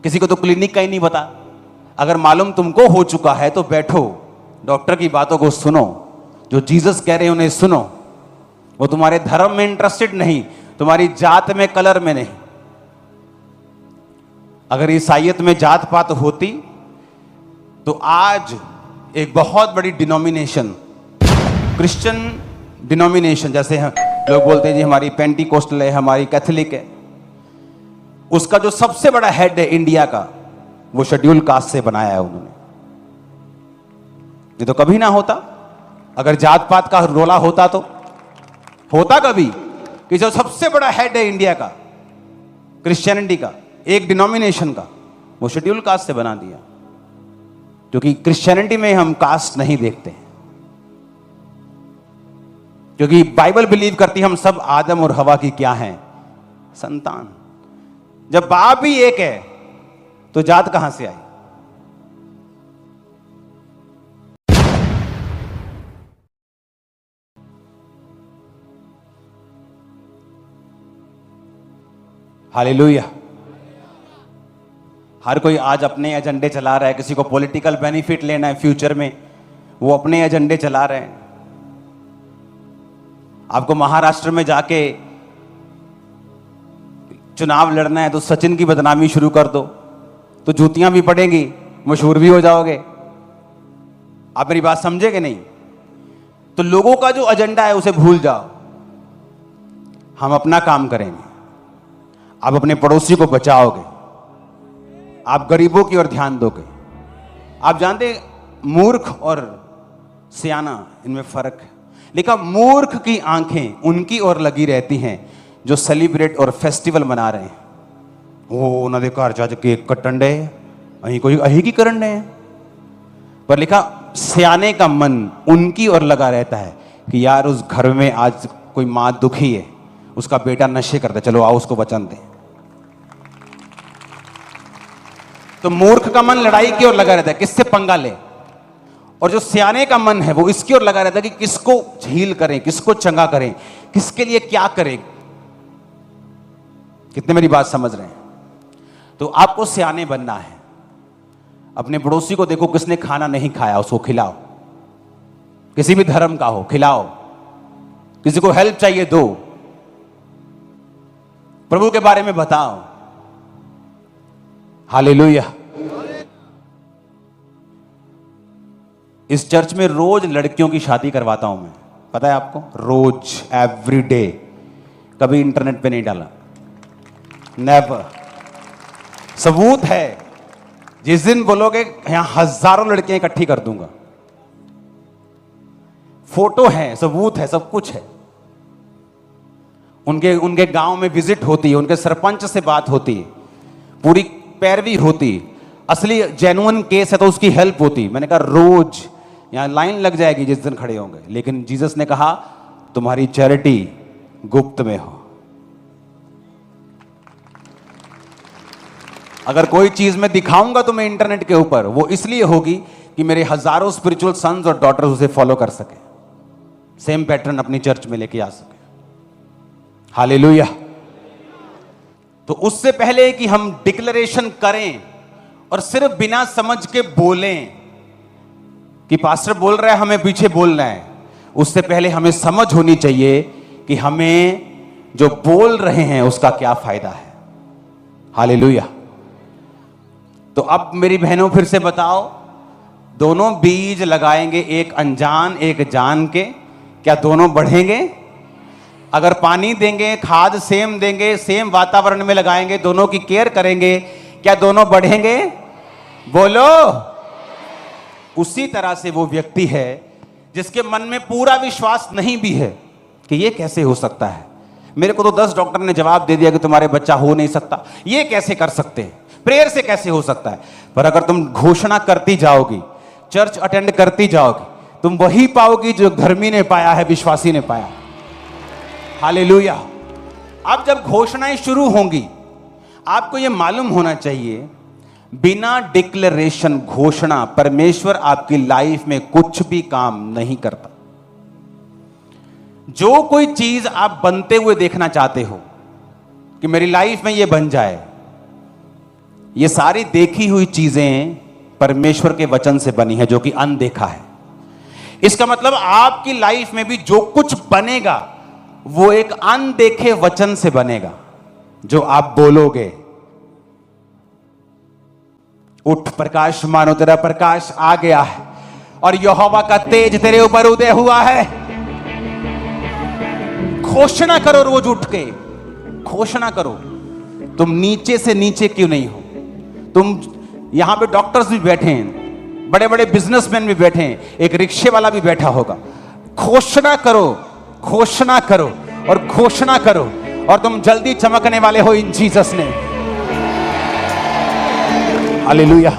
किसी को तो क्लिनिक का ही नहीं पता। अगर मालूम तुमको हो चुका है तो बैठो, डॉक्टर की बातों को सुनो, जो जीसस कह रहे हैं उन्हें सुनो। वो तुम्हारे धर्म में इंटरेस्टेड नहीं, तुम्हारी जात में, कलर में नहीं। अगर ईसाइयत में जात पात होती तो आज एक बहुत बड़ी डिनोमिनेशन, क्रिश्चियन डिनोमिनेशन, जैसे लोग बोलते हैं जी हमारी पेंटिकोस्टल है, हमारी कैथोलिक है, उसका जो सबसे बड़ा हेड है इंडिया का, वो शेड्यूल कास्ट से बनाया है उन्होंने। ये तो कभी ना होता। अगर जात पात का रोला होता तो होता कभी कि जो सबसे बड़ा हेड है इंडिया का, क्रिश्चियनिटी का, एक डिनोमिनेशन का, वो शेड्यूल कास्ट से बना दिया। क्योंकि क्रिश्चियनिटी में हम कास्ट नहीं देखते हैं, क्योंकि बाइबल बिलीव करती है हम सब आदम और हवा की क्या हैं, संतान। जब बाप भी एक है तो जात कहां से आई? हालेलुया। हर कोई आज अपने एजेंडे चला रहा है। किसी को पॉलिटिकल बेनिफिट लेना है फ्यूचर में, वो अपने एजेंडे चला रहे हैं। आपको महाराष्ट्र में जाके चुनाव लड़ना है तो सचिन की बदनामी शुरू कर दो, तो जूतियां भी पड़ेंगी, मशहूर भी हो जाओगे। आप मेरी बात समझेंगे नहीं? तो लोगों का जो एजेंडा है उसे भूल जाओ। हम अपना काम करेंगे, आप अपने पड़ोसी को बचाओगे, आप गरीबों की ओर ध्यान दोगे। आप जानते मूर्ख और सियाना इनमें फर्क है। लेकिन मूर्ख की आंखें उनकी ओर लगी रहती हैं जो सेलिब्रेट और फेस्टिवल मना रहे हैं। वो उन्होंने घर जाके केक कटन डे, अही कोई अही की करन डे। पर लिखा सियाने का मन उनकी ओर लगा रहता है कि यार उस घर में आज कोई मां दुखी है, उसका बेटा नशे करता है, चलो आओ उसको वचन दें। तो मूर्ख का मन लड़ाई की ओर लगा रहता है, किससे पंगा ले। और जो सियाने का मन है वो इसकी ओर लगा रहता है कि किसको झील करें, किसको चंगा करें, किसके लिए क्या करें। कितने मेरी बात समझ रहे हैं? तो आपको सियाने बनना है। अपने पड़ोसी को देखो, किसने खाना नहीं खाया उसको खिलाओ, किसी भी धर्म का हो खिलाओ, किसी को हेल्प चाहिए दो, प्रभु के बारे में बताओ। हालेलुया। इस चर्च में रोज लड़कियों की शादी करवाता हूं मैं, पता है आपको? रोज, एवरी डे। कभी इंटरनेट पे नहीं डाला, नेवर। सबूत है, जिस दिन बोलोगे यहां हजारों लड़कियां इकट्ठी कर दूंगा। फोटो है, सबूत है, सब कुछ है। उनके गांव में विजिट होती है, उनके सरपंच से बात होती है, पूरी पैरवी होती। असली जेन्युइन केस है तो उसकी हेल्प होती। मैंने कहा रोज यहां लाइन लग जाएगी जिस दिन खड़े होंगे। लेकिन जीसस ने कहा तुम्हारी चैरिटी गुप्त में हो। अगर कोई चीज मैं दिखाऊंगा तो मैं इंटरनेट के ऊपर, वो इसलिए होगी कि मेरे हजारों स्पिरिचुअल सन्स और डॉटर्स उसे फॉलो कर सके, सेम पैटर्न अपनी चर्च में लेके आ सके। हालेलुया। तो उससे पहले कि हम डिक्लेरेशन करें और सिर्फ बिना समझ के बोलें कि पास्टर बोल रहा है हमें पीछे बोलना है, उससे पहले हमें समझ होनी चाहिए कि हमें जो बोल रहे हैं उसका क्या फायदा है। हालेलुया। तो अब मेरी बहनों फिर से बताओ, दोनों बीज लगाएंगे, एक अनजान एक जान के, क्या दोनों बढ़ेंगे? अगर पानी देंगे, खाद सेम देंगे, सेम वातावरण में लगाएंगे, दोनों की केयर करेंगे, क्या दोनों बढ़ेंगे? बोलो। उसी तरह से वो व्यक्ति है जिसके मन में पूरा विश्वास नहीं भी है कि ये कैसे हो सकता है। मेरे को तो 10 डॉक्टर ने जवाब दे दिया कि तुम्हारे बच्चा हो नहीं सकता, ये कैसे कर सकते हैं, प्रेयर से कैसे हो सकता है। पर अगर तुम घोषणा करती जाओगी, चर्च अटेंड करती जाओगी, तुम वही पाओगी जो धर्मी ने पाया है, विश्वासी ने पाया। हालेलुया। अब जब घोषणाएं शुरू होंगी, आपको यह मालूम होना चाहिए, बिना डिक्लेरेशन, घोषणा, परमेश्वर आपकी लाइफ में कुछ भी काम नहीं करता। जो कोई चीज आप बनते हुए देखना चाहते हो कि मेरी लाइफ में यह बन जाए, ये सारी देखी हुई चीजें परमेश्वर के वचन से बनी है, जो कि अनदेखा है। इसका मतलब आपकी लाइफ में भी जो कुछ बनेगा वो एक अनदेखे वचन से बनेगा, जो आप बोलोगे। उठ प्रकाश, मानो तेरा प्रकाश आ गया है और यहोवा का तेज तेरे ऊपर उदय हुआ है। घोषणा करो, रोज उठ के घोषणा करो। तुम नीचे से नीचे क्यों नहीं हो? तुम यहां पे डॉक्टर्स भी बैठे हैं, बड़े बड़े बिजनेसमैन भी बैठे हैं, एक रिक्शे वाला भी बैठा होगा। घोषणा करो, घोषणा करो और घोषणा करो, और तुम जल्दी चमकने वाले हो इन जीसस नेम। हालेलुया।